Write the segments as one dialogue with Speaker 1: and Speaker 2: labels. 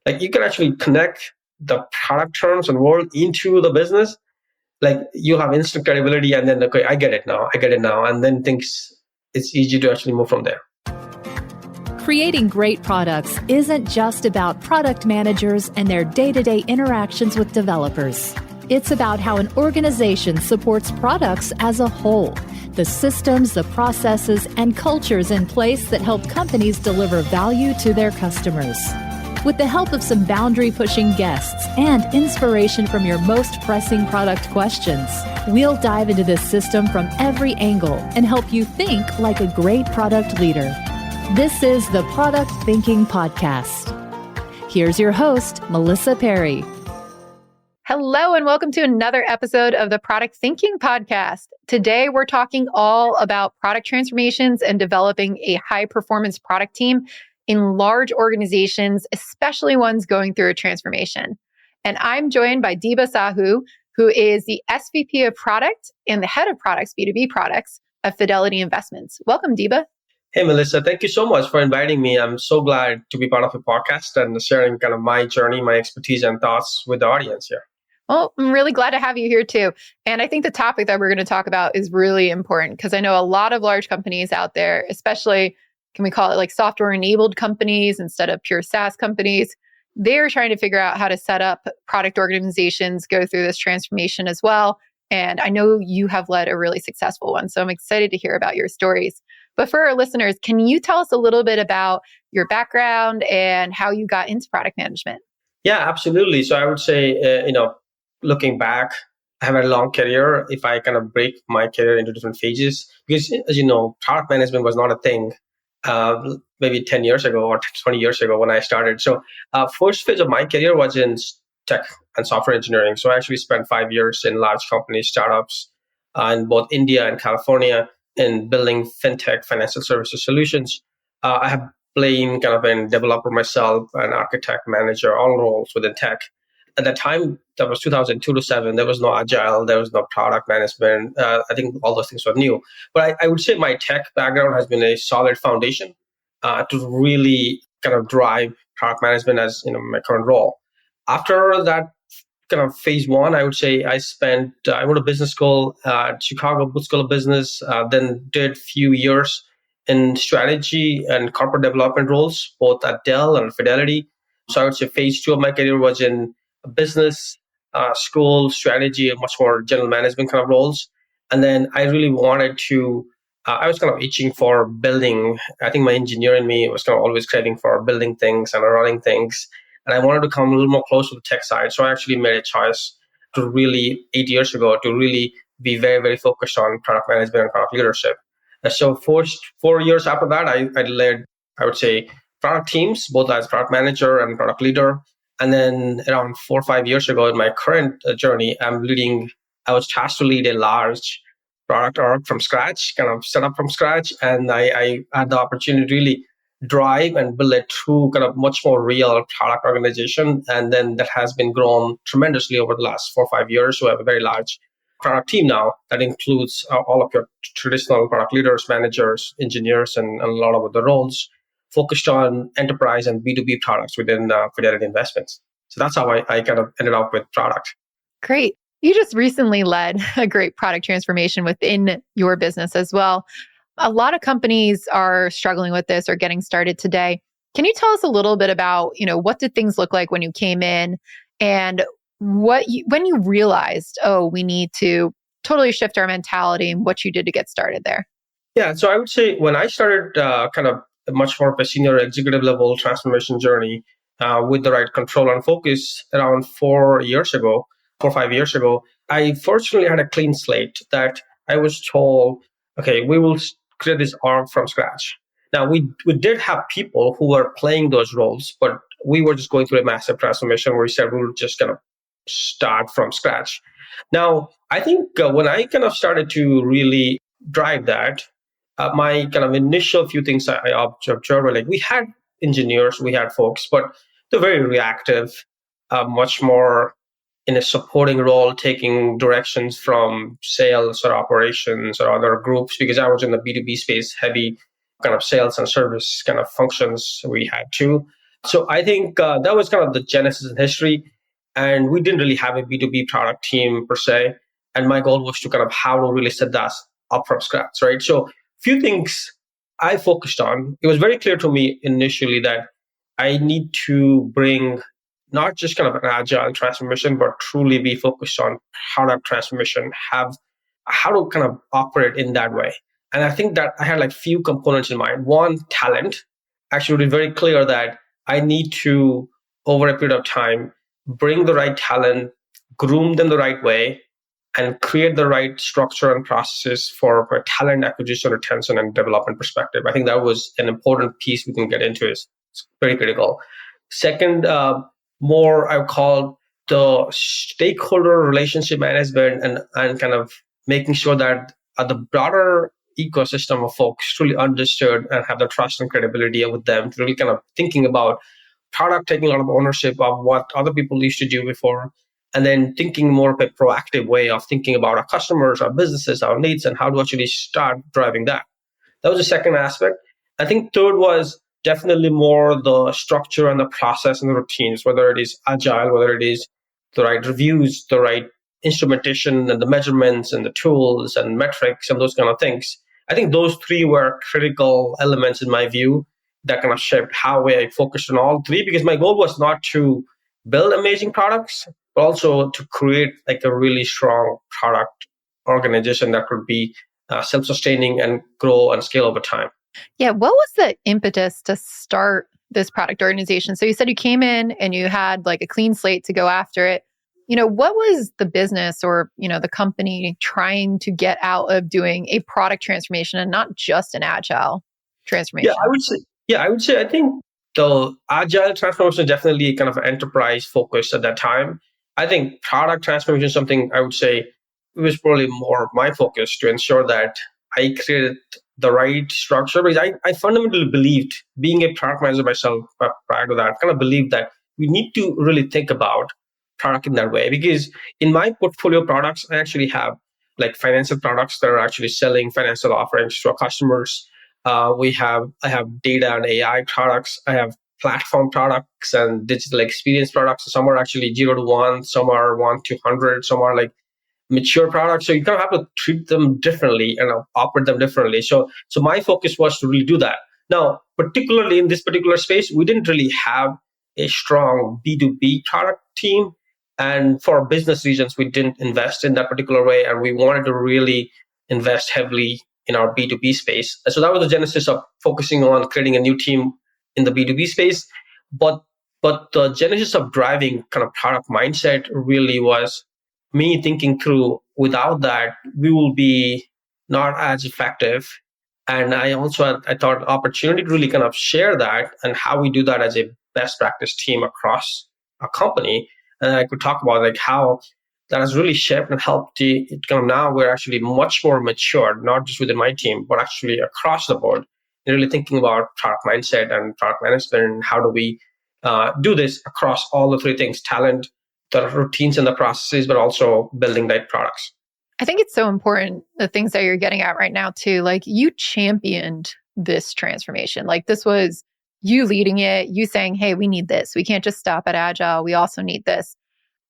Speaker 1: Like you can actually connect the product terms and world into the business. Like you have instant credibility, and then okay, I get it now, and then things it's easy to actually move from there.
Speaker 2: Creating great products isn't just about product managers and their day-to-day interactions with developers. It's about how an organization supports products as a whole, the systems, the processes, and cultures in place that help companies deliver value to their customers. With the help of some boundary-pushing guests and inspiration from your most pressing product questions, we'll dive into this system from every angle and help you think like a great product leader. This is the Product Thinking Podcast. Here's your host, Melissa Perri.
Speaker 3: Hello, and welcome to another episode of the Product Thinking Podcast. Today, we're talking all about product transformations and developing a high-performance product team in large organizations, especially ones going through a transformation. And I'm joined by Deba Sahoo, who is the SVP of Product and the Head of Products, B2B Products, of Fidelity Investments. Welcome, Deba.
Speaker 1: Hey, Melissa, thank you so much for inviting me. I'm so glad to be part of a podcast and sharing kind of my journey, my expertise and thoughts with the audience here.
Speaker 3: Well, I'm really glad to have you here too. And I think the topic that we're going to talk about is really important because I know a lot of large companies out there, especially, can we call it like software-enabled companies instead of pure SaaS companies? They're trying to figure out how to set up product organizations, go through this transformation as well. And I know you have led a really successful one. So I'm excited to hear about your stories. But for our listeners, can you tell us a little bit about your background and how you got into product management?
Speaker 1: Yeah, absolutely. So I would say, looking back, I have a long career. If I kind of break my career into different phases, because as you know, product management was not a thing maybe 10 years ago or 20 years ago when I started. So first phase of my career was in tech and software engineering. So I actually spent 5 years in large companies, startups in both India and California in building FinTech, financial services solutions. I have played kind of a developer myself, an architect, manager, all roles within tech. At that time, that was 2002 to 7. There was no agile, there was no product management. I think all those things were new. But I would say my tech background has been a solid foundation to really kind of drive product management as my current role. After that kind of phase one, I would say I went to business school at Chicago Booth School of Business, then did few years in strategy and corporate development roles, both at Dell and Fidelity. So I would say phase two of my career was in business school, strategy, and much more general management kind of roles. And then I really wanted to, I was kind of itching for building. I think my engineer in me was kind of always craving for building things and running things. And I wanted to come a little more close to the tech side. So I actually made a choice to really, 8 years ago, to really be very, very focused on product management and product leadership. So 4 years after that, I led, I would say, product teams, both as product manager and product leader. And then around 4 or 5 years ago in my current journey, I was tasked to lead a large product org from scratch, kind of set up from scratch. And I had the opportunity to really drive and build a true kind of much more real product organization. And then that has been grown tremendously over the last 4 or 5 years. So we have a very large product team now that includes all of your traditional product leaders, managers, engineers, and a lot of other roles focused on enterprise and B2B products within Fidelity Investments. So that's how I kind of ended up with product.
Speaker 3: Great. You just recently led a great product transformation within your business as well. A lot of companies are struggling with this or getting started today. Can you tell us a little bit about, what did things look like when you came in and when you realized, we need to totally shift our mentality and what you did to get started there?
Speaker 1: Yeah, so I would say when I started kind of much more of a senior executive level transformation journey with the right control and focus around 4 or 5 years ago, I fortunately had a clean slate that I was told, okay, we will create this org from scratch. Now, we did have people who were playing those roles, but we were just going through a massive transformation where we said we were just going to start from scratch. Now, I think when I kind of started to really drive that, my kind of initial few things I observed were like, we had engineers, we had folks, but they're very reactive, much more in a supporting role, taking directions from sales or operations or other groups, because I was in the B2B space, heavy kind of sales and service kind of functions we had too. So I think that was kind of the genesis in history. And we didn't really have a B2B product team per se. And my goal was to kind of how to really set that up from scratch, right? So few things I focused on. It was very clear to me initially that I need to bring not just kind of an agile transformation, but truly be focused on product transformation, have how to kind of operate in that way. And I think that I had like few components in mind. One, talent. Actually, very clear that I need to, over a period of time, bring the right talent, groom them the right way, and create the right structure and processes for a talent acquisition, retention, and development perspective. I think that was an important piece we can get into. It's very critical. Second, more I would call the stakeholder relationship management and kind of making sure that the broader ecosystem of folks truly understood and have the trust and credibility with them, really kind of thinking about product, taking a lot of ownership of what other people used to do before, and then thinking more of a proactive way of thinking about our customers, our businesses, our needs, and how to actually start driving that. That was the second aspect. I think third was definitely more the structure and the process and the routines, whether it is agile, whether it is the right reviews, the right instrumentation and the measurements and the tools and metrics and those kind of things. I think those three were critical elements in my view that kind of shaped how I focused on all three, because my goal was not to build amazing products, but also to create like a really strong product organization that could be self-sustaining and grow and scale over time.
Speaker 3: Yeah. What was the impetus to start this product organization? So you said you came in and you had like a clean slate to go after it. What was the business or, the company trying to get out of doing a product transformation and not just an agile transformation?
Speaker 1: I would say I think the agile transformation is definitely kind of enterprise focused at that time. I think product transformation is something I would say it was probably more my focus to ensure that I created the right structure, because I fundamentally believed, being a product manager myself prior to that, I kind of believed that we need to really think about product in that way. Because in my portfolio products, I actually have like financial products that are actually selling financial offerings to our customers. I have data and AI products. I have platform products and digital experience products. Some are actually 0 to 1, some are 1 to 100, some are like mature products. So you kind of have to treat them differently and operate them differently. So my focus was to really do that. Now, particularly in this particular space, we didn't really have a strong B2B product team. And for business reasons, we didn't invest in that particular way. And we wanted to really invest heavily in our B2B space. So that was the genesis of focusing on creating a new team in the B2B space. But the genesis of driving kind of product mindset really was me thinking through, without that, we will be not as effective. And I thought opportunity to really kind of share that and how we do that as a best practice team across a company. And I could talk about like how that has really shaped and helped it kind of now we're actually much more mature, not just within my team, but actually across the board, and really thinking about product mindset and product management and how do we do this across all the three things: talent, the routines and the processes, but also building right products.
Speaker 3: I think it's so important, the things that you're getting at right now too. Like you championed this transformation. Like this was you leading it, you saying, hey, we need this. We can't just stop at agile. We also need this.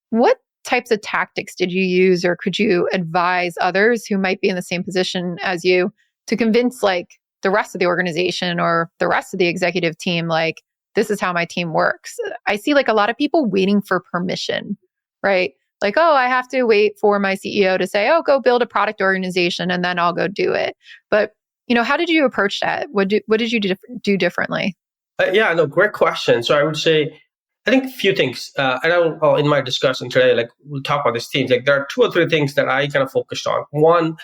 Speaker 3: What types of tactics did you use, or could you advise others who might be in the same position as you to convince like the rest of the organization or the rest of the executive team, like, this is how my team works? I see like a lot of people waiting for permission, right? Like, oh, I have to wait for my CEO to say, oh, go build a product organization and then I'll go do it. But, how did you approach that? What did you do differently?
Speaker 1: Great question. So I would say, I think a few things, and I'll in my discussion today, like we'll talk about these themes. Like there are 2 or 3 things that I kind of focused on. One,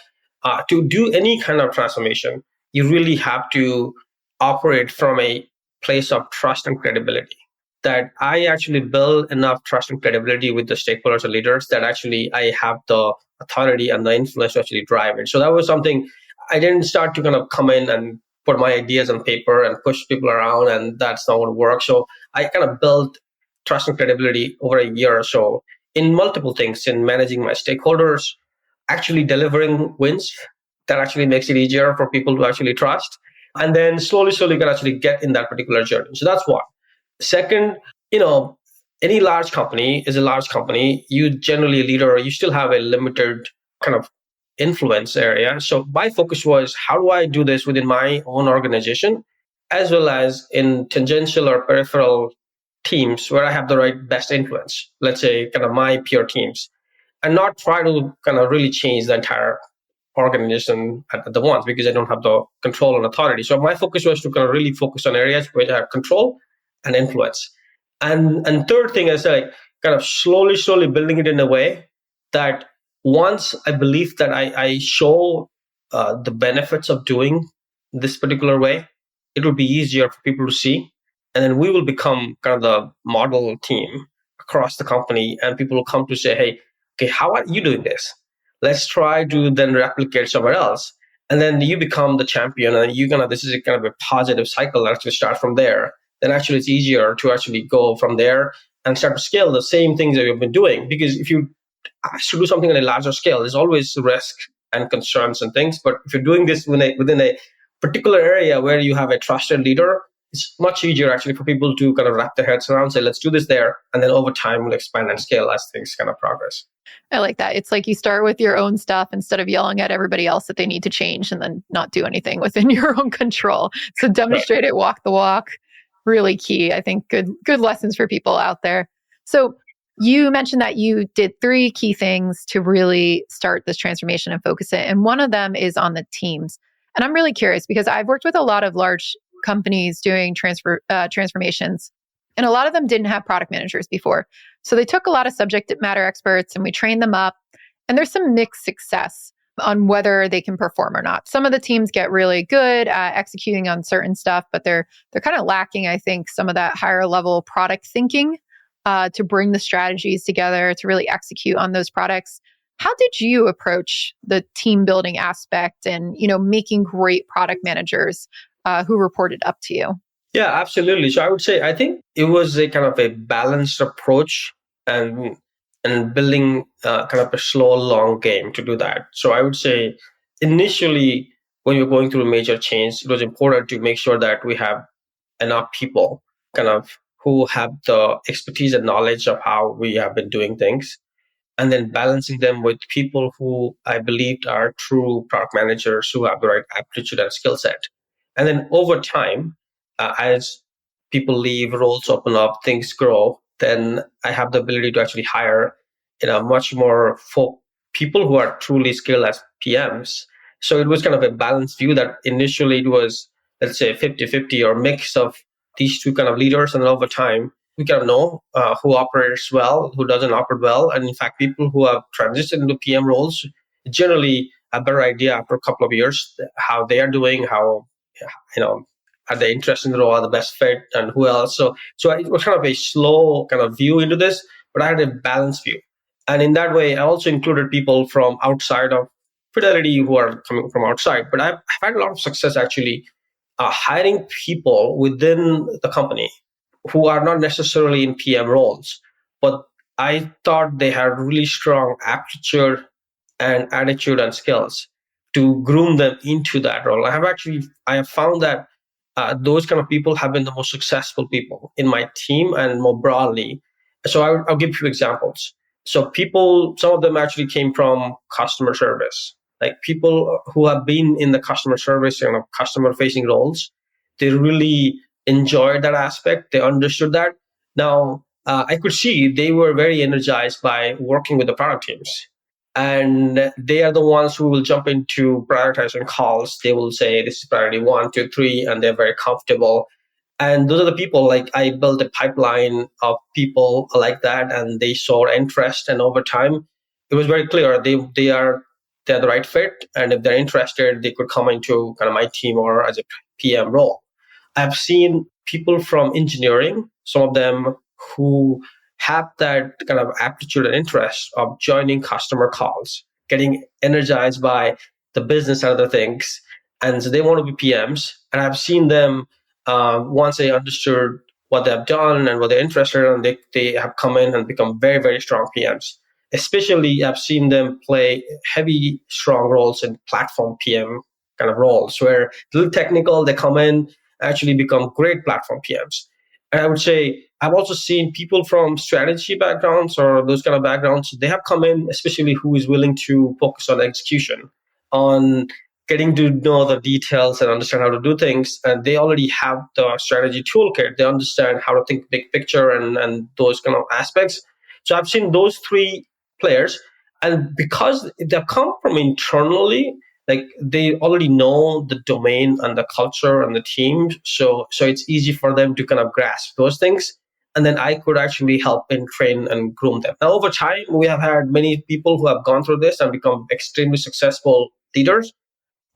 Speaker 1: to do any kind of transformation, you really have to operate from a place of trust and credibility. That I actually build enough trust and credibility with the stakeholders and leaders that actually I have the authority and the influence to actually drive it. So that was something I didn't start to kind of come in and put my ideas on paper and push people around, and that's not what works. So I kind of built trust and credibility over a year or so in multiple things, in managing my stakeholders, actually delivering wins that actually makes it easier for people to actually trust, and then slowly can actually get in that particular journey. So that's one. Second, you know, any large company is a large company. You generally a leader, you still have a limited kind of influence area. So my focus was, how do I do this within my own organization, as well as in tangential or peripheral teams where I have the right best influence, let's say kind of my peer teams, and not try to kind of really change the entire organization at the once, because I don't have the control and authority. So my focus was to kind of really focus on areas where I have control and influence. And third thing is like kind of slowly building it in a way that once I believe that I show the benefits of doing this particular way, it will be easier for people to see. And then we will become kind of the model team across the company, and people will come to say, hey, okay, how are you doing this? Let's try to then replicate somewhere else. And then you become the champion, and this is a kind of a positive cycle that actually starts from there. Then actually it's easier to actually go from there and start to scale the same things that you've been doing. Because if you actually do something on a larger scale, there's always risk and concerns and things. But if you're doing this within a particular area where you have a trusted leader, it's much easier actually for people to kind of wrap their heads around, say, let's do this there. And then over time, we'll expand and scale as things kind of progress.
Speaker 3: I like that. It's like you start with your own stuff instead of yelling at everybody else that they need to change and then not do anything within your own control. So demonstrate it, walk the walk. Really key. I think good lessons for people out there. So you mentioned that you did 3 key things to really start this transformation and focus it. And one of them is on the teams. And I'm really curious because I've worked with a lot of large companies doing transformations, and a lot of them didn't have product managers before. So they took a lot of subject matter experts and we trained them up. And there's some mixed success on whether they can perform or not. Some of the teams get really good at executing on certain stuff, but they're kind of lacking, I think, some of that higher level product thinking to bring the strategies together to really execute on those products. How did you approach the team building aspect and, making great product managers who reported up to you?
Speaker 1: Yeah, absolutely. So I would say, I think it was a kind of a balanced approach and building kind of a slow, long game to do that. So I would say initially, when you're going through a major change, it was important to make sure that we have enough people kind of who have the expertise and knowledge of how we have been doing things, and then balancing them with people who I believed are true product managers who have the right aptitude and skill set. And then over time, as people leave, roles open up, things grow, then I have the ability to actually hire much more people who are truly skilled as PMs. So it was kind of a balanced view that initially it was, let's say, 50-50 or mix of these two kind of leaders. And then over time, we kind of know who operates well, who doesn't operate well. And in fact, people who have transitioned into PM roles generally have a better idea after a couple of years how they are doing, how, are they interested in the role, are the best fit, and who else. So it was kind of a slow kind of view into this, but I had a balanced view. And in that way, I also included people from outside of Fidelity who are coming from outside. But I've had a lot of success actually hiring people within the company who are not necessarily in PM roles, but I thought they had really strong aptitude and attitude and skills to groom them into that role. I have found that those kind of people have been the most successful people in my team and more broadly. So I'll give a few examples. So some of them actually came from customer service, like people who have been in the customer service and customer facing roles. They really enjoyed that aspect. They understood that. Now, I could see they were very energized by working with the product teams. And they are the ones who will jump into prioritizing calls. They will say, this is priority 1, 2, 3, and they're very comfortable. And those are the people, like I built a pipeline of people like that, and they saw interest. And over time, it was very clear they're the right fit. And if they're interested, they could come into kind of my team or as a PM role. I've seen people from engineering, some of them who have that kind of aptitude and interest of joining customer calls, getting energized by the business and other things. And so they want to be PMs. And I've seen them, once they understood what they've done and what they're interested in, they have come in and become very, very strong PMs. Especially, I've seen them play heavy, strong roles in platform PM kind of roles, where a little technical, they come in, actually become great platform PMs. And I would say I've also seen people from strategy backgrounds or those kind of backgrounds. They have come in, especially who is willing to focus on execution, on getting to know the details and understand how to do things. And they already have the strategy toolkit. They understand how to think big picture and those kind of aspects. So I've seen those three players. And because they come from internally, like they already know the domain and the culture and the team. So it's easy for them to kind of grasp those things. And then I could actually help and train and groom them. Now, over time, we have had many people who have gone through this and become extremely successful leaders.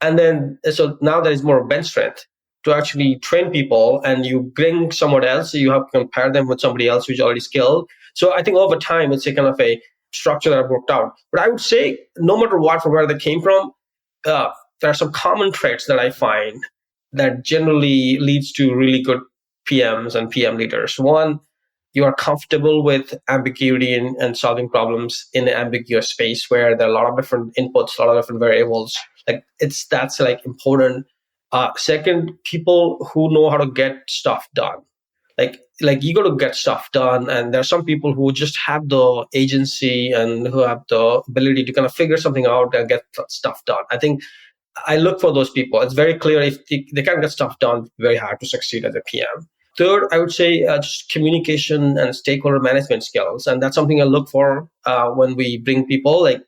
Speaker 1: And then, so now there is more bench strength to actually train people, and you bring someone else, so you have to compare them with somebody else who's already skilled. So I think over time, it's a kind of a structure that I've worked out. But I would say, no matter what, from where they came from, there are some common traits that I find that generally leads to really good PMs and PM leaders. One, you are comfortable with ambiguity and solving problems in an ambiguous space where there are a lot of different inputs, a lot of different variables. Like that's like important. Second, people who know how to get stuff done. Like you got to get stuff done, and there are some people who just have the agency and who have the ability to kind of figure something out and get stuff done. I think I look for those people. It's very clear if they can't get stuff done, very hard to succeed as a PM. Third, I would say just communication and stakeholder management skills, and that's something I look for when we bring people. Like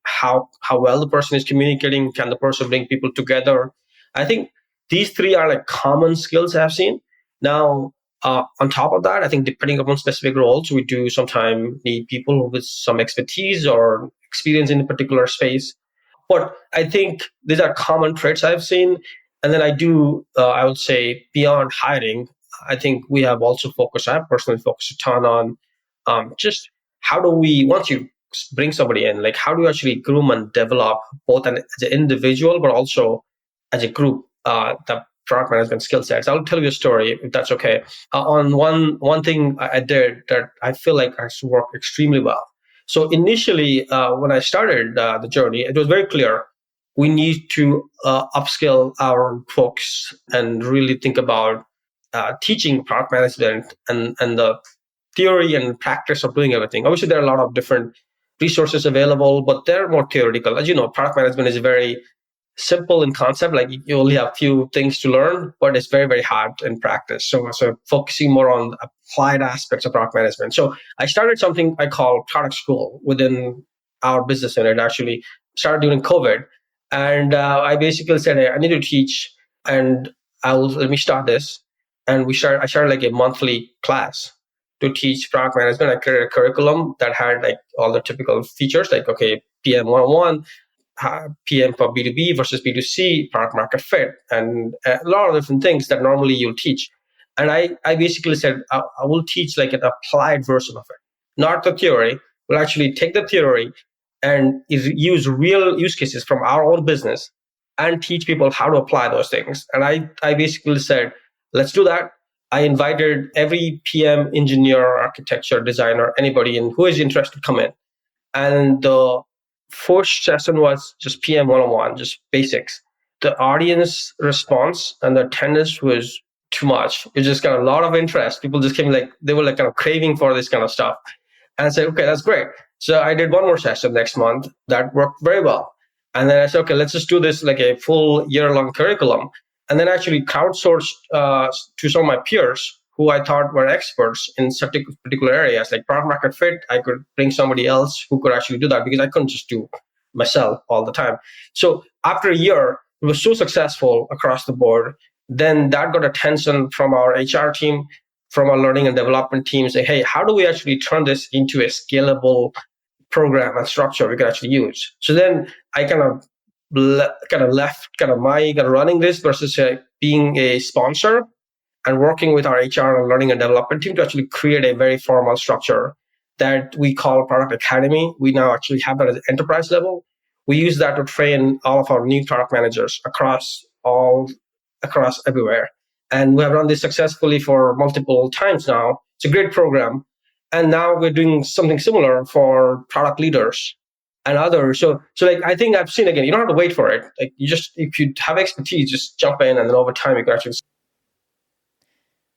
Speaker 1: how well the person is communicating, can the person bring people together? I think these three are like common skills I've seen. Now, on top of that, I think depending upon specific roles, we do sometimes need people with some expertise or experience in a particular space. But I think these are common traits I've seen. And then I would say beyond hiring, I think we have also focused, I have personally focused a ton on just how do we, once you bring somebody in, like how do you actually groom and develop both as an individual, but also as a group, the product management skill sets. I'll tell you a story if that's okay. On one thing I did that I feel like has worked extremely well. So initially, when I started the journey, it was very clear we need to upskill our folks and really think about teaching product management and the theory and practice of doing everything. Obviously, there are a lot of different resources available, but they're more theoretical. As you know, product management is very simple in concept. Like you only have few things to learn, but it's very, very hard in practice. So focusing more on applied aspects of product management. So I started something I call product school within our business unit. Actually started during COVID. And I basically said, hey, I need to teach, and let me start this. And I started like a monthly class to teach product management. I created a curriculum that had like all the typical features, like, okay, PM 101, PM for B2B versus B2C, product market fit, and a lot of different things that normally you'll teach. And I basically said, I will teach like an applied version of it, not the theory. We'll actually take the theory and use real use cases from our own business and teach people how to apply those things. And I basically said, let's do that. I invited every PM, engineer, architecture, designer, anybody who is interested to come in. And the first session was just PM 101, just basics. The audience response and the attendance was too much. It just got a lot of interest. People just came like, they were like kind of craving for this kind of stuff. And I said, okay, that's great. So I did one more session next month that worked very well. And then I said, okay, let's just do this like a full year-long curriculum. And then actually crowdsourced to some of my peers who I thought were experts in certain particular areas, like product market fit. I could bring somebody else who could actually do that because I couldn't just do myself all the time. So after a year, it was so successful across the board. Then that got attention from our HR team, from our learning and development team, say, hey, how do we actually turn this into a scalable program and structure we can actually use? So then I kind of left my running this versus being a sponsor and working with our HR and learning and development team to actually create a very formal structure that we call Product Academy. We now actually have that at the enterprise level. We use that to train all of our new product managers across everywhere. And we have run this successfully for multiple times now. It's a great program. And now we're doing something similar for product leaders and others. So like I think I've seen, again, you don't have to wait for it. Like if you have expertise, just jump in, and then over time you can actually.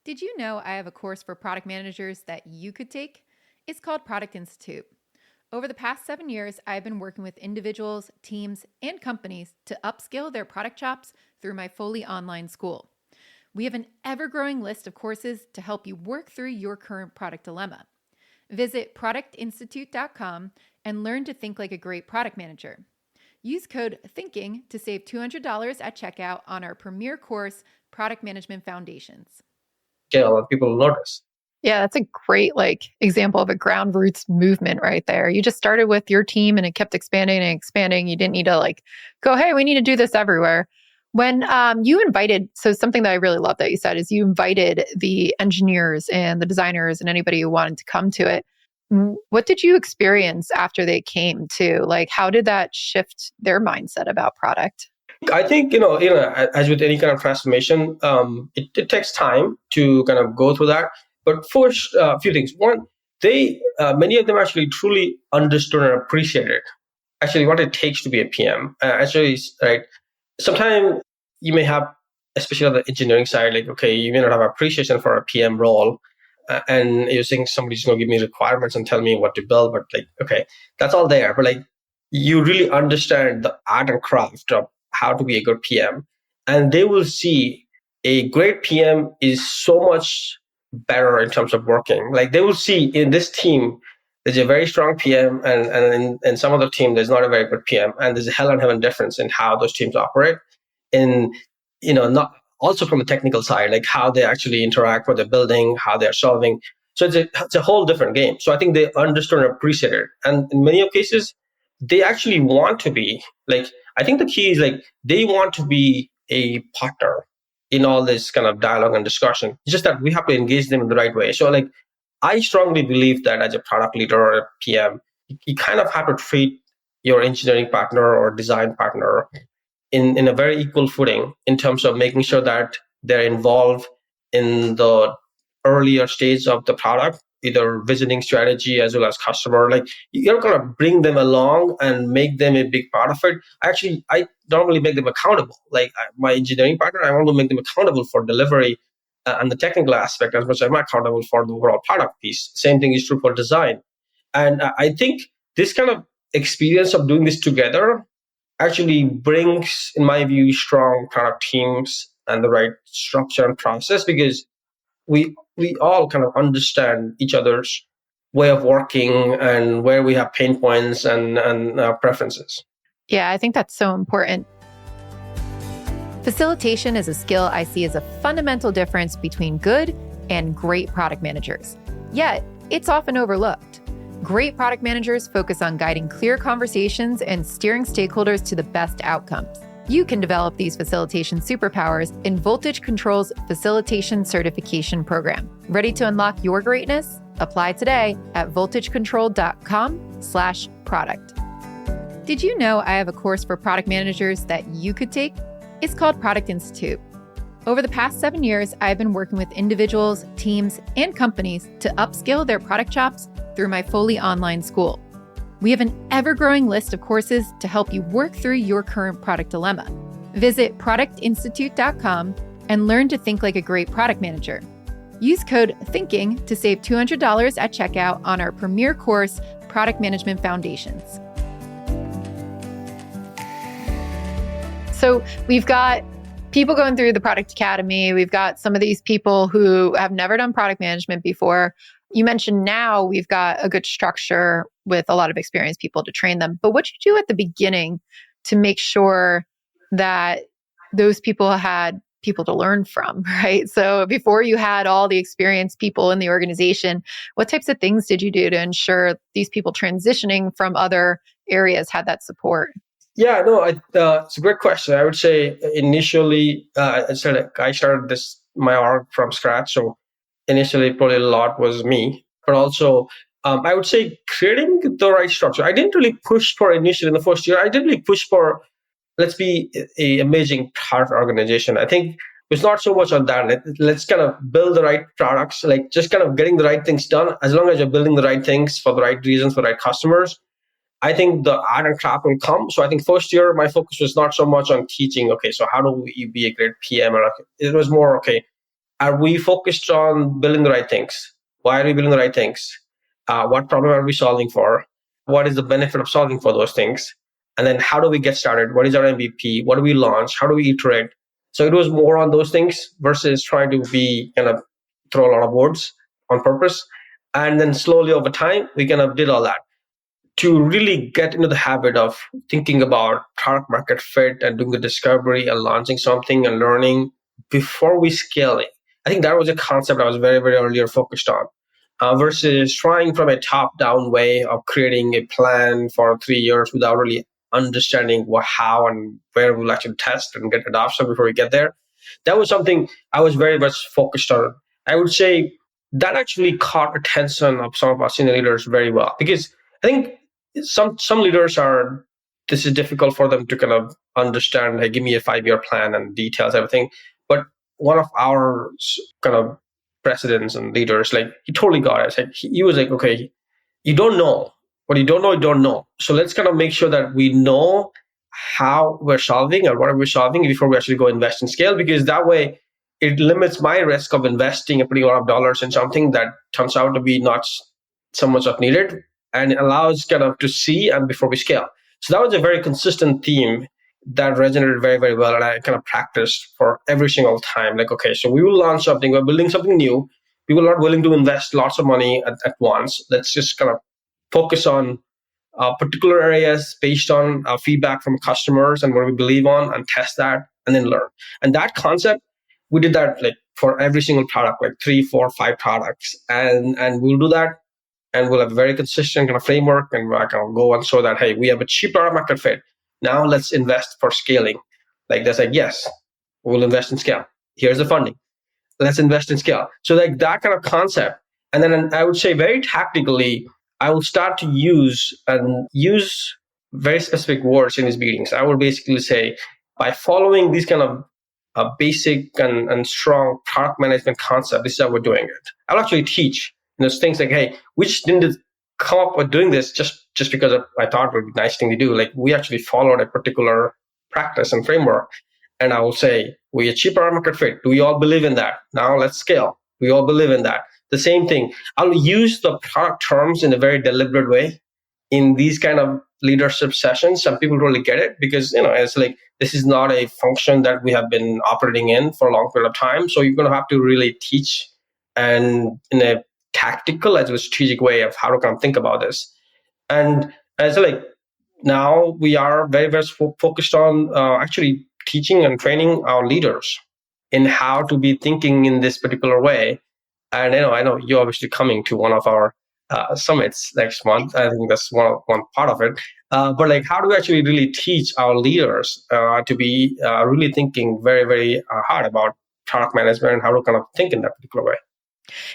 Speaker 3: Did you know I have a course for product managers that you could take? It's called Product Institute. Over the past 7 years, I've been working with individuals, teams, and companies to upskill their product chops through my fully online school. We have an ever-growing list of courses to help you work through your current product dilemma. Visit productinstitute.com and learn to think like a great product manager. Use code THINKING to save $200 at checkout on our premier course, Product Management Foundations.
Speaker 1: Yeah, a lot of people will notice.
Speaker 3: Yeah, that's a great example of a ground roots movement right there. You just started with your team and it kept expanding and expanding. You didn't need to go, hey, we need to do this everywhere. When you invited, so something that I really love that you said is you invited the engineers and the designers and anybody who wanted to come to it. What did you experience after they came to? How did that shift their mindset about product?
Speaker 1: I think, as with any kind of transformation, it takes time to kind of go through that. But first, a few things. One, many of them actually truly understood and appreciated actually what it takes to be a PM. Right. Sometimes you may have, especially on the engineering side, you may not have appreciation for a PM role. And you're saying somebody's going to give me requirements and tell me what to build. But okay, that's all there. But you really understand the art and craft of how to be a good PM. And they will see a great PM is so much better in terms of working. They will see in this team, there's a very strong PM, and in some other team, there's not a very good PM. And there's a hell and heaven difference in how those teams operate. And, not also from the technical side, how they actually interact, what they're building, how they're solving. So it's a whole different game. So I think they understood and appreciated it. And in many cases, they actually want to be, I think the key is they want to be a partner in all this kind of dialogue and discussion. It's just that we have to engage them in the right way. So I strongly believe that as a product leader or a PM, you kind of have to treat your engineering partner or design partner in a very equal footing in terms of making sure that they're involved in the earlier stage of the product, either visiting strategy as well as customer. You're going to bring them along and make them a big part of it. Actually, I normally make them accountable. My engineering partner, I want to make them accountable for delivery and the technical aspect as much as I'm accountable for the overall product piece. Same thing is true for design. And I think this kind of experience of doing this together actually brings, in my view, strong product teams and the right structure and process, because we all kind of understand each other's way of working and where we have pain points and preferences.
Speaker 3: Yeah, I think that's so important. Facilitation is a skill I see as a fundamental difference between good and great product managers. Yet, it's often overlooked. Great product managers focus on guiding clear conversations and steering stakeholders to the best outcomes. You can develop these facilitation superpowers in Voltage Control's Facilitation Certification Program. Ready to unlock your greatness? Apply today at voltagecontrol.com/product. Did you know I have a course for product managers that you could take? It's called Product Institute. Over the past 7 years, I've been working with individuals, teams, and companies to upskill their product chops through my fully online school. We have an ever-growing list of courses to help you work through your current product dilemma. Visit productinstitute.com and learn to think like a great product manager. Use code THINKING to save $200 at checkout on our premier course, Product Management Foundations. So we've got people going through the Product Academy. We've got some of these people who have never done product management before. You mentioned now we've got a good structure with a lot of experienced people to train them. But what did you do at the beginning to make sure that those people had people to learn from, right? So before you had all the experienced people in the organization, what types of things did you do to ensure these people transitioning from other areas had that support?
Speaker 1: Yeah, no, it's a great question. I would say initially, I started my org from scratch. So initially, probably a lot was me, but also I would say creating the right structure. I didn't really push for initially in the first year. I didn't really push for let's be an amazing product organization. I think it's not so much on that. Let's kind of build the right products, just kind of getting the right things done. As long as you're building the right things for the right reasons, for the right customers, I think the art and craft will come. So I think first year, my focus was not so much on teaching, okay, so how do you be a great PM? It was more, okay, Are we focused on building the right things? Why are we building the right things? What problem are we solving for? What is the benefit of solving for those things? And then how do we get started? What is our MVP? What do we launch? How do we iterate? So it was more on those things versus trying to be kind of throw a lot of words on purpose. And then slowly over time, we kind of did all that to really get into the habit of thinking about product market fit and doing the discovery and launching something and learning before we scale it. I think that was a concept I was very, very earlier focused on versus trying from a top down way of creating a plan for 3 years without really understanding how and where we'll actually test and get adoption before we get there. That was something I was very much focused on. I would say that actually caught attention of some of our senior leaders very well, because I think some leaders this is difficult for them to kind of understand, hey, give me a 5-year plan and details everything. But one of our kind of presidents and leaders, like, he totally got it. Like, he was like, okay, you don't know what you don't know. So let's kind of make sure that we know how we're solving or what are we solving before we actually go invest in scale, because that way it limits my risk of investing and putting a lot of dollars in something that turns out to be not so much of needed, and it allows kind of to see and before we scale. So that was a very consistent theme that resonated very, very well, and I kind of practiced for every single time. Like, okay, so we will launch something, we're building something new. People are not willing to invest lots of money at once. Let's just kind of focus on particular areas based on feedback from customers and what we believe on, and test that and then learn. And that concept, we did that like for every single product, like 3, 4, 5 products. And we'll do that, and we'll have a very consistent kind of framework, and I can go and show that, hey, we have a cheap product market fit. Now let's invest for scaling. Like, that's like, yes, we'll invest in scale. Here's the funding. Let's invest in scale. So like that kind of concept. And then I would say very tactically, I will start to use very specific words in these meetings. I will basically say, by following these kind of basic and strong product management concept, this is how we're doing it. I'll actually teach those things like, hey, we just didn't come up with doing this just because I thought it would be a nice thing to do. Like, we actually followed a particular practice and framework. And I will say, we achieve our market fit. Do we all believe in that? Now let's scale. We all believe in that. The same thing. I'll use the product terms in a very deliberate way in these kind of leadership sessions. Some people really get it because, it's like, this is not a function that we have been operating in for a long period of time. So you're going to have to really teach, and in a tactical as well as strategic way of how to kind of think about this. And as like, now we are very, very focused on actually teaching and training our leaders in how to be thinking in this particular way. And I know you're obviously coming to one of our summits next month. I think that's one part of it. But like, how do we actually really teach our leaders to be really thinking very, very hard about product management and how to kind of think in that particular way?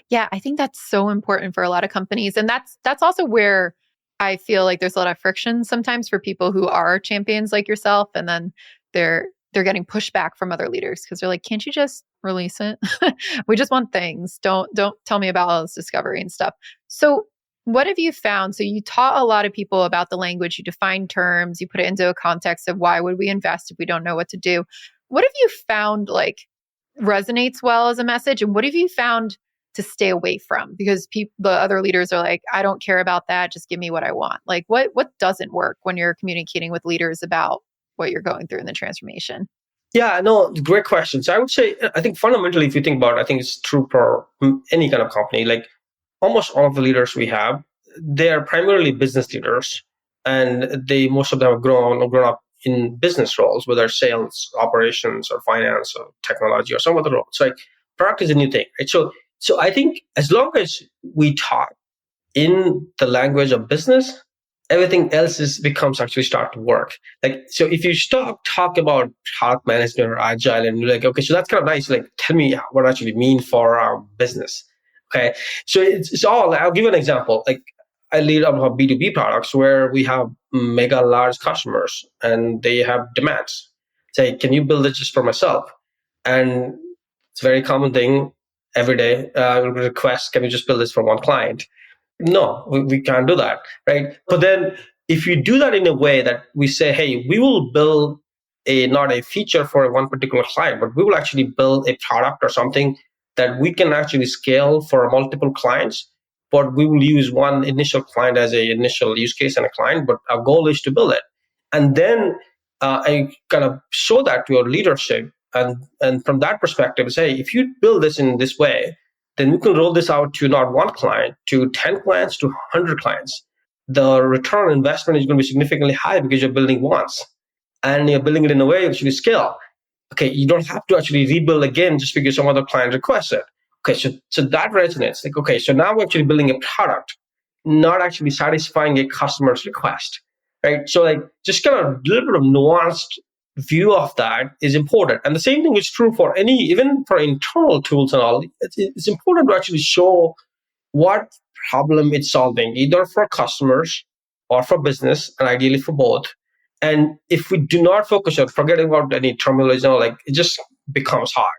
Speaker 3: Yeah, I think that's so important for a lot of companies. And that's also where I feel like there's a lot of friction sometimes for people who are champions like yourself, and then they're getting pushback from other leaders because they're like, can't you just release it? We just want things. Don't tell me about all this discovery and stuff. So what have you found? So you taught a lot of people about the language, you define terms, you put it into a context of why would we invest if we don't know what to do. What have you found like resonates well as a message? And what have you found to stay away from? Because the other leaders are like, I don't care about that. Just give me what I want. Like what doesn't work when you're communicating with leaders about what you're going through in the transformation?
Speaker 1: Yeah, no, great question. So I would say, I think fundamentally, if you think about it, I think it's true for any kind of company. Like, almost all of the leaders we have, they are primarily business leaders, and most of them have grown up in business roles, whether sales, operations, or finance, or technology, or some other role. So like, product is a new thing, right? So I think as long as we talk in the language of business, everything else becomes actually start to work. Like, so if you talk about product management or agile, and you're like, okay, so that's kind of nice. Like, tell me what it actually mean for our business. Okay, so it's all. I'll give you an example. Like, I lead up B2B products where we have mega large customers and they have demands. Say, can you build it just for myself? And it's a very common thing every day. Request, can you just build this for one client? No, we can't do that, right? But then if you do that in a way that we say, hey, we will build not a feature for one particular client, but we will actually build a product or something that we can actually scale for multiple clients, but we will use one initial client as a initial use case and a client, but our goal is to build it. And then I kind of show that to your leadership. And from that perspective, say, if you build this in this way, then we can roll this out to not one client, to 10 clients, to 100 clients. The return on investment is going to be significantly high because you're building once and you're building it in a way which you scale. Okay, you don't have to actually rebuild again just because some other client requests it. Okay, so that resonates. Like, okay, so now we're actually building a product, not actually satisfying a customer's request, right? So like just kind of a little bit of nuanced view of that is important. And the same thing is true for even for internal tools and all. It's important to actually show what problem it's solving, either for customers or for business, and ideally for both. And if we do not focus on forgetting about any terminology, like it just becomes hard.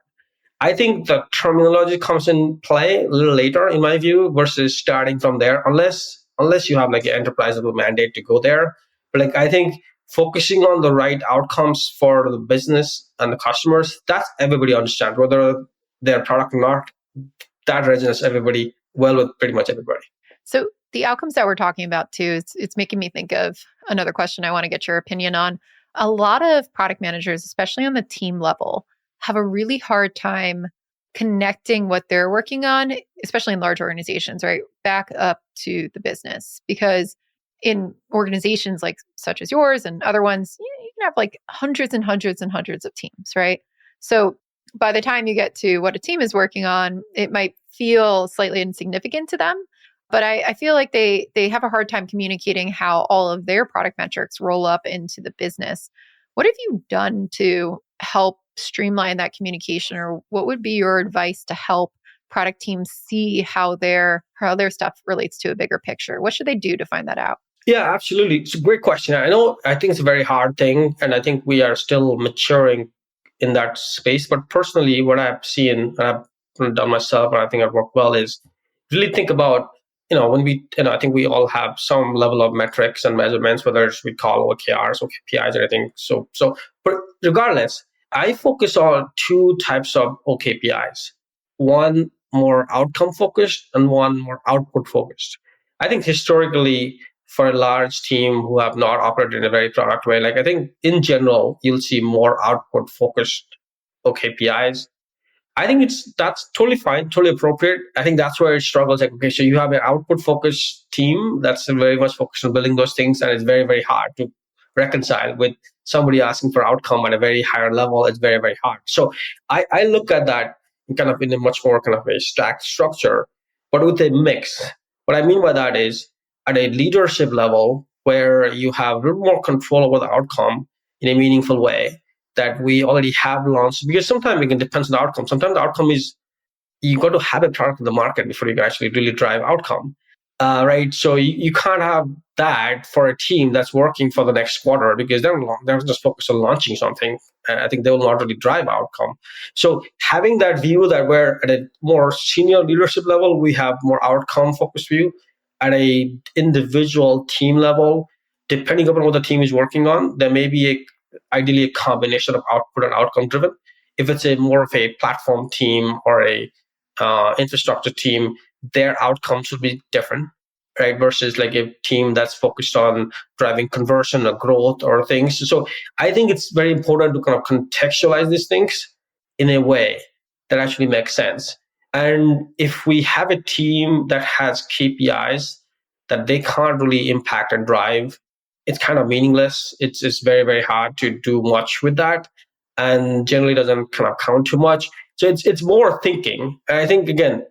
Speaker 1: I think the terminology comes in play a little later, in my view, versus starting from there, unless you have like an enterprise level mandate to go there. But like I think focusing on the right outcomes for the business and the customers, that's everybody understands, whether their product or not. That resonates everybody well with pretty much everybody.
Speaker 3: So the outcomes that we're talking about too, it's making me think of another question I want to get your opinion on. A lot of product managers, especially on the team level, have a really hard time connecting what they're working on, especially in large organizations, right, back up to the business. Because in organizations like such as yours and other ones, you can have like hundreds and hundreds and hundreds of teams, right? So by the time you get to what a team is working on, it might feel slightly insignificant to them. But I feel like they have a hard time communicating how all of their product metrics roll up into the business. What have you done to help streamline that communication, or what would be your advice to help product teams see how their stuff relates to a bigger picture? What should they do to find that out?
Speaker 1: Yeah, absolutely. It's a great question. I think it's a very hard thing, and I think we are still maturing in that space. But personally, what I've seen and I've done myself, and I think I've worked well, is really think about, I think we all have some level of metrics and measurements, whether we call OKRs or KPIs or anything. But regardless, I focus on two types of OKPIs. One more outcome focused and one more output focused. I think historically, for a large team who have not operated in a very product way, like I think in general, you'll see more output focused OKPIs. I think that's totally fine, totally appropriate. I think that's where it struggles. Like, okay, so you have an output focused team that's very much focused on building those things, and it's very, very hard to reconcile with somebody asking for outcome at a very higher level. It's very, very hard. So I look at that kind of in a much more kind of a stacked structure, but with a mix. What I mean by that is at a leadership level where you have a little more control over the outcome in a meaningful way that we already have launched, because sometimes it depends on the outcome. Sometimes the outcome is you got to have a product in the market before you can actually really drive outcome, right? So you can't have that for a team that's working for the next quarter, because they're just focused on launching something. I think they will not really drive outcome. So having that view that we're at a more senior leadership level, we have more outcome focused view. At a individual team level, depending upon what the team is working on, there may be ideally a combination of output and outcome driven. If it's a more of a platform team or a infrastructure team, their outcomes will be different, right? Versus like a team that's focused on driving conversion or growth or things. So I think it's very important to kind of contextualize these things in a way that actually makes sense. And if we have a team that has KPIs that they can't really impact and drive, it's kind of meaningless. It's very, very hard to do much with that, and generally doesn't kind of count too much. So it's more thinking. And I think, again,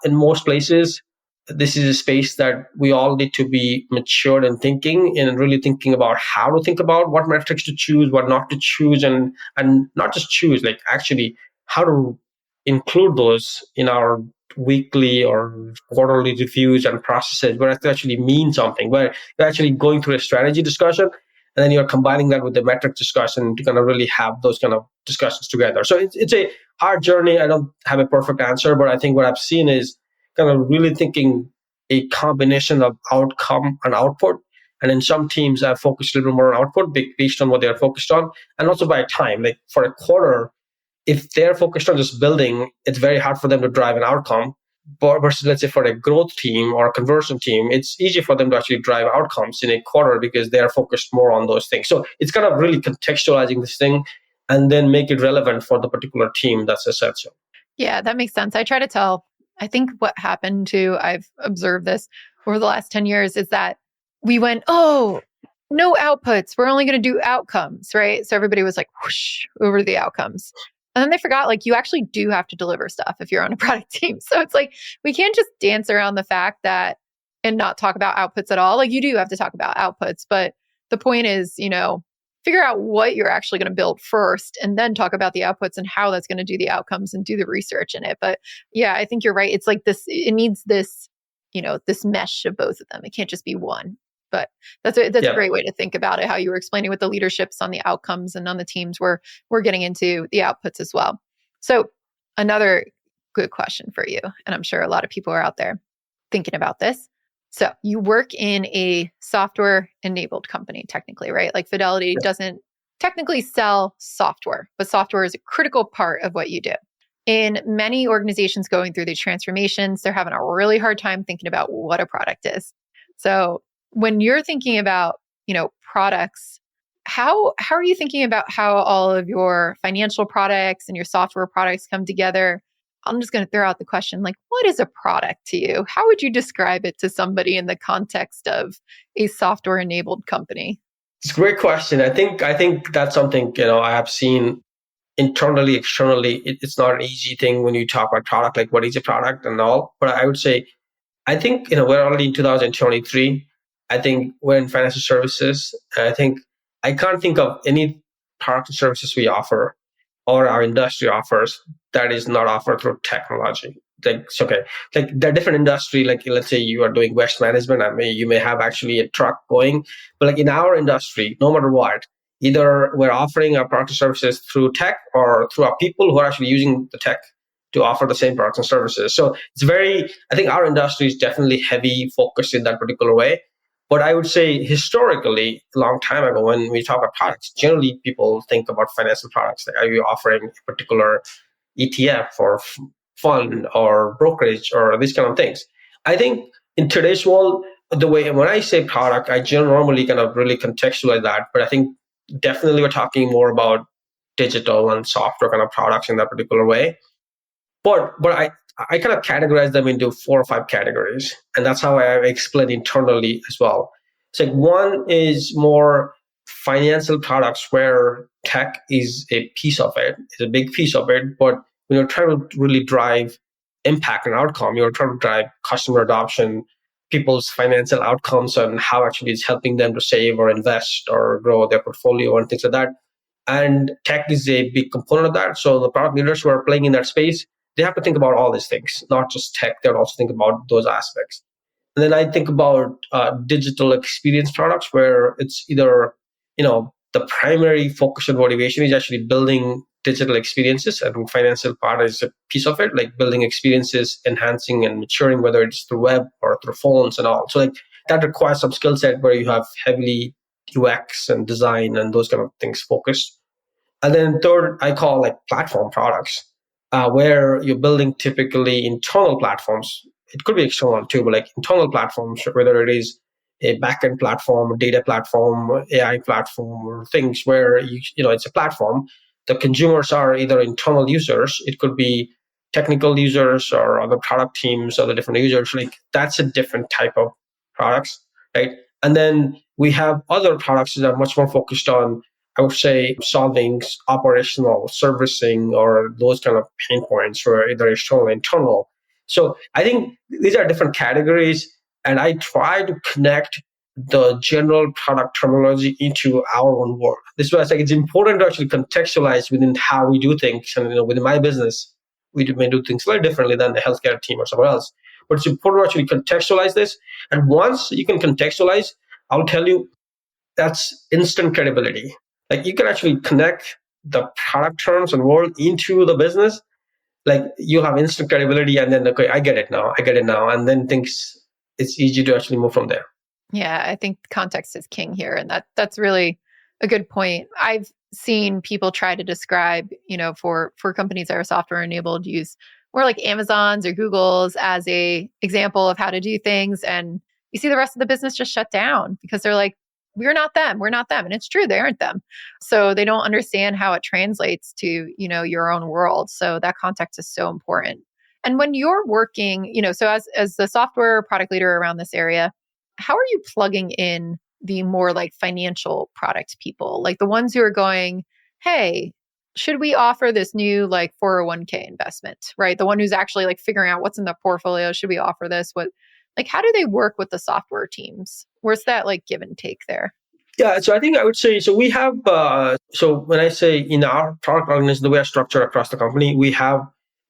Speaker 1: in most places, this is a space that we all need to be matured in thinking, and really thinking about how to think about what metrics to choose, what not to choose, and not just choose, like actually how to include those in our weekly or quarterly reviews and processes, where it actually means something, where you're actually going through a strategy discussion, and then you're combining that with the metric discussion to kind of really have those kind of discussions together. So it's a hard journey. I don't have a perfect answer, but I think what I've seen is kind of really thinking a combination of outcome and output. And in some teams, I've focused a little more on output based on what they're focused on, and also by time. Like for a quarter, if they're focused on just building, it's very hard for them to drive an outcome. But versus, let's say, for a growth team or a conversion team, it's easy for them to actually drive outcomes in a quarter because they are focused more on those things. So it's kind of really contextualizing this thing and then make it relevant for the particular team that's essential.
Speaker 3: Yeah, that makes sense. I try to tell, I think what happened too, I've observed this over the last 10 years, is that we went, oh, no outputs. We're only going to do outcomes, right? So everybody was like, whoosh, over the outcomes. And then they forgot, like, you actually do have to deliver stuff if you're on a product team. So it's like, we can't just dance around the fact that and not talk about outputs at all. Like, you do have to talk about outputs. But the point is, figure out what you're actually going to build first and then talk about the outputs and how that's going to do the outcomes and do the research in it. But yeah, I think you're right. It's like this, it needs this, this mesh of both of them. It can't just be one. But that's a great way to think about it, how you were explaining with the leaderships on the outcomes and on the teams we're getting into the outputs as well. So another good question for you, and I'm sure a lot of people are out there thinking about this. So you work in a software-enabled company, technically, right? Like Fidelity doesn't technically sell software, but software is a critical part of what you do. In many organizations going through these transformations, they're having a really hard time thinking about what a product is. So when you're thinking about, products, how are you thinking about how all of your financial products and your software products come together? I'm just going to throw out the question, like, what is a product to you? How would you describe it to somebody in the context of a software-enabled company?
Speaker 1: It's a great question. I think that's something, I have seen internally, externally. It's not an easy thing when you talk about product, like what is a product and all. But I would say, I think, we're already in 2023. I think we're in financial services. I think I can't think of any product or services we offer or our industry offers that is not offered through technology. Like, it's okay. Like, there are different industry, like let's say you are doing waste management, you may have actually a truck going, but like in our industry, no matter what, either we're offering our product or services through tech or through our people who are actually using the tech to offer the same products and services. So I think our industry is definitely heavy focused in that particular way. But I would say historically, a long time ago, when we talk about products, generally people think about financial products. Like, are you offering a particular ETF or fund or brokerage or these kind of things? I think in today's world, when I say product, I normally kind of really contextualize that. But I think definitely we're talking more about digital and software kind of products in that particular way. But I kind of categorize them into 4 or 5 categories. And that's how I explain internally as well. So one is more financial products where tech is a piece of it, it's a big piece of it. But when you're trying to really drive impact and outcome, you're trying to drive customer adoption, people's financial outcomes, and how actually it's helping them to save or invest or grow their portfolio and things like that. And tech is a big component of that. So the product leaders who are playing in that space, they have to think about all these things, not just tech. They'll also think about those aspects. And then I think about digital experience products where it's either, the primary focus and motivation is actually building digital experiences. And financial part is a piece of it, like building experiences, enhancing and maturing, whether it's through web or through phones and all. So like that requires some skill set where you have heavily UX and design and those kind of things focused. And then third, I call like platform products. Where you're building typically internal platforms. It could be external too, but like internal platforms, whether it is a backend platform, a data platform, AI platform, or things where it's a platform. The consumers are either internal users, it could be technical users or other product teams, other different users. Like that's a different type of products, right? And then we have other products that are much more focused on, I would say, solving operational servicing or those kind of pain points for either external or internal. So I think these are different categories, and I try to connect the general product terminology into our own world. This is why I think it's important to actually contextualize within how we do things. And within my business, may do things very differently than the healthcare team or somewhere else. But it's important to actually contextualize this. And once you can contextualize, I'll tell you, that's instant credibility. Like you can actually connect the product terms and world into the business. Like you have instant credibility, and then okay, I get it now, and then it's easy to actually move from there.
Speaker 3: Yeah, I think context is king here, and that's really a good point. I've seen people try to describe, for companies that are software enabled, use more like Amazon's or Google's as a example of how to do things. And you see the rest of the business just shut down because they're like, we're not them. We're not them. And it's true, they aren't them. So they don't understand how it translates to, your own world. So that context is so important. And when you're working, so as the software product leader around this area, how are you plugging in the more like financial product people, like the ones who are going, hey, should we offer this new like 401k investment, right? The one who's actually like figuring out what's in the portfolio. Should we offer this? How do they work with the software teams? Where's that like give and take there?
Speaker 1: Yeah, so I think I would say, so we have, so when I say in our product organization, the way I structure across the company, we have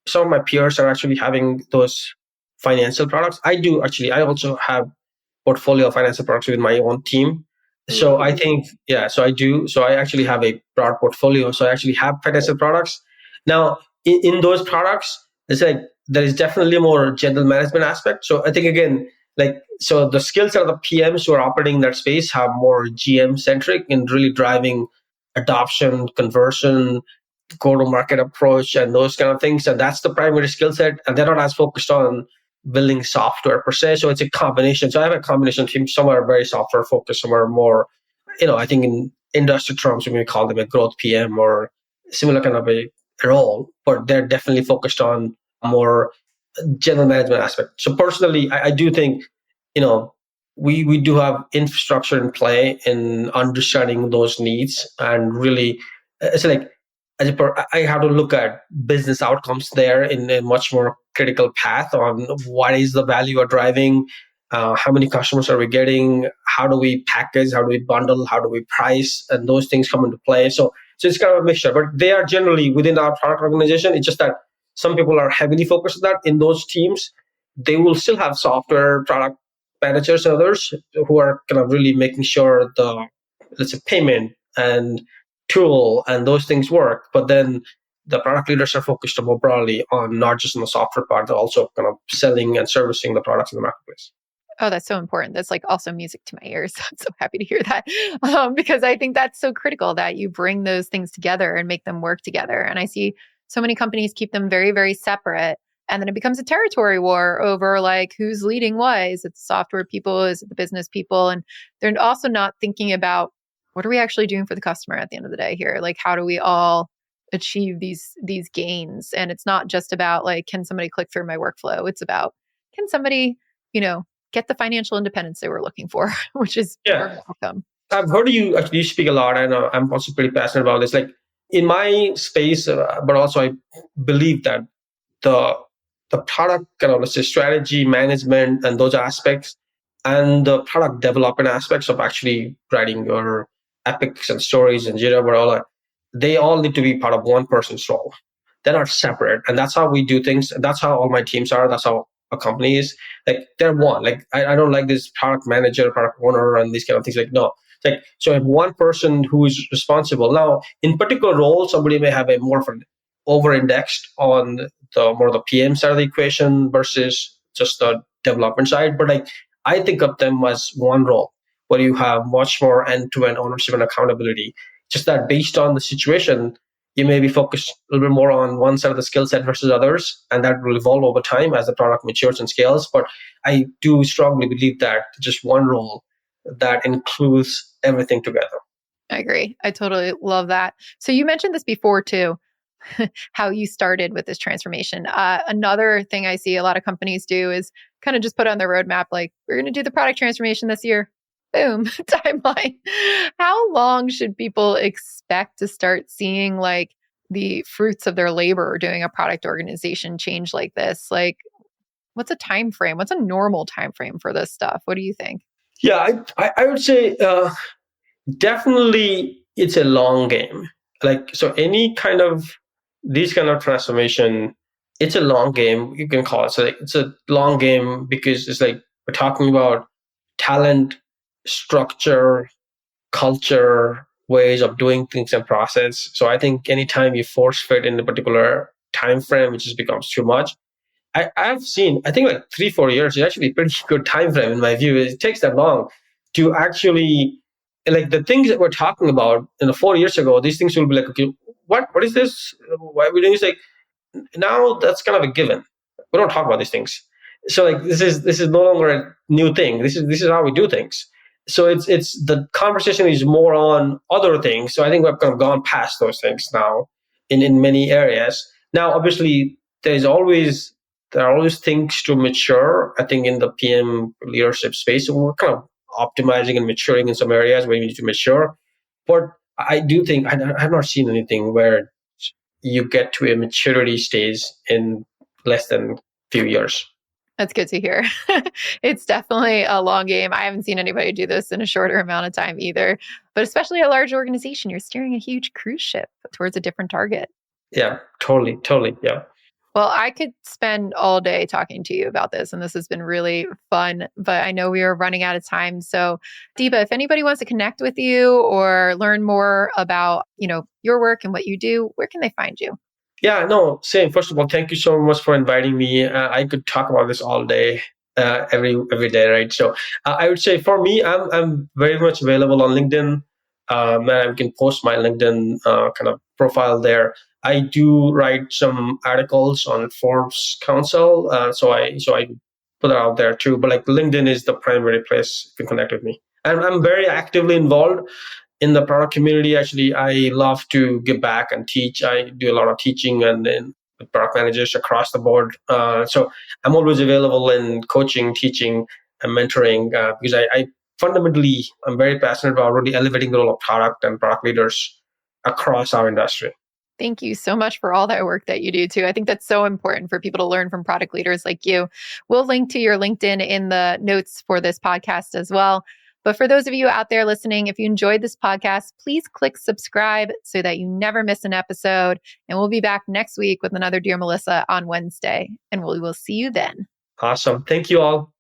Speaker 1: some of my peers are actually having those financial products. I also have portfolio of financial products within my own team. So I think, so I do. So I actually have a broad portfolio. So I actually have financial products. Now, in those products, it's like there is definitely a more general management aspect. So I think, again, so the skill set of the PMs who are operating in that space have more GM centric in really driving adoption, conversion, go-to-market approach, and those kind of things. And that's the primary skill set. And they're not as focused on building software per se. So it's a combination. So I have a combination team. Some are very software focused, some are more, I think in industry terms, we may call them a growth PM or similar kind of a role, but they're definitely focused on more general management aspect. So personally, I do think, we do have infrastructure in play in understanding those needs, and really, it's like, I have to look at business outcomes there in a much more critical path on what is the value we're driving, how many customers are we getting, how do we package, how do we bundle, how do we price, and those things come into play. So it's kind of a mixture, but they are generally within our product organization. It's just that some people are heavily focused on that. In those teams, they will still have software product managers and others who are kind of really making sure the, let's say, payment and tool and those things work. But then the product leaders are focused more broadly on not just on the software part, but also kind of selling and servicing the products in the marketplace.
Speaker 3: Oh, that's so important. That's like also music to my ears. I'm so happy to hear that because I think that's so critical that you bring those things together and make them work together. And I see so many companies keep them very, very separate. And then it becomes a territory war over like who's leading what. Is it the software people? Is it the business people? And they're also not thinking about what are we actually doing for the customer at the end of the day here? Like, how do we all achieve these gains? And it's not just about like, can somebody click through my workflow? It's about, can somebody, get the financial independence they were looking for, which is welcome.
Speaker 1: I've heard you actually speak a lot, and I'm also pretty passionate about this. Like in my space, but also I believe that the product kind of, let's say, strategy management and those aspects, and the product development aspects of actually writing your epics and stories and Jira, but all that, they all need to be part of one person's role. They're not separate, and that's how we do things. That's how all my teams are. That's how a company is. Like they're one. Like I don't like this product manager, product owner, and these kind of things. Like no, it's like so I have one person who is responsible. Now, in particular role, somebody may have a more of an over-indexed on the PM side of the equation versus just the development side. But like I think of them as one role where you have much more end-to-end ownership and accountability. Just that based on the situation, you may be focused a little bit more on one side of the skill set versus others, and that will evolve over time as the product matures and scales. But I do strongly believe that just one role that includes everything together.
Speaker 3: I agree. I totally love that. So you mentioned this before too, how you started with this transformation. Another thing I see a lot of companies do is kind of just put on their roadmap, like, we're going to do the product transformation this year. Boom, timeline. How long should people expect to start seeing like the fruits of their labor doing a product organization change like this? Like, what's a time frame? What's a normal time frame for this stuff? What do you think?
Speaker 1: Yeah, I would say definitely it's a long game. Like, so any kind of these kind of transformation, it's a long game. You can call it. So it's a long game because it's like we're talking about talent, structure, culture, ways of doing things and process. So I think anytime you force fit in a particular time frame, it just becomes too much. I've seen, I think like 3-4 years is actually a pretty good time frame in my view. It takes that long to actually like the things that we're talking about 4 years ago, these things will be like, okay, what is this? Why are we doing this? Like now that's kind of a given. We don't talk about these things. So like this is no longer a new thing. This is how we do things. So it's the conversation is more on other things. So I think we've kind of gone past those things now in many areas. Now obviously there are always things to mature. I think in the PM leadership space, so we're kind of optimizing and maturing in some areas where we need to mature. But I do think I've not seen anything where you get to a maturity stage in less than a few years.
Speaker 3: That's good to hear. It's definitely a long game. I haven't seen anybody do this in a shorter amount of time either. But especially a large organization, you're steering a huge cruise ship towards a different target.
Speaker 1: Yeah, totally. Yeah.
Speaker 3: Well, I could spend all day talking to you about this, and this has been really fun, but I know we are running out of time. So, Deba, if anybody wants to connect with you or learn more about, your work and what you do, where can they find you?
Speaker 1: Yeah, no, same. First of all, thank you so much for inviting me. I could talk about this all day, every day, right? So I would say for me, I'm very much available on LinkedIn. And I can post my LinkedIn kind of profile there. I do write some articles on Forbes Council, so I put it out there too. But like LinkedIn is the primary place you can connect with me, and I'm very actively involved in the product community. Actually, I love to give back and teach. I do a lot of teaching and with product managers across the board. So I'm always available in coaching, teaching, and mentoring because I fundamentally I'm very passionate about really elevating the role of product and product leaders across our industry.
Speaker 3: Thank you so much for all that work that you do too. I think that's so important for people to learn from product leaders like you. We'll link to your LinkedIn in the notes for this podcast as well. But for those of you out there listening, if you enjoyed this podcast, please click subscribe so that you never miss an episode. And we'll be back next week with another Dear Melissa on Wednesday. And we will see you then.
Speaker 1: Awesome. Thank you all.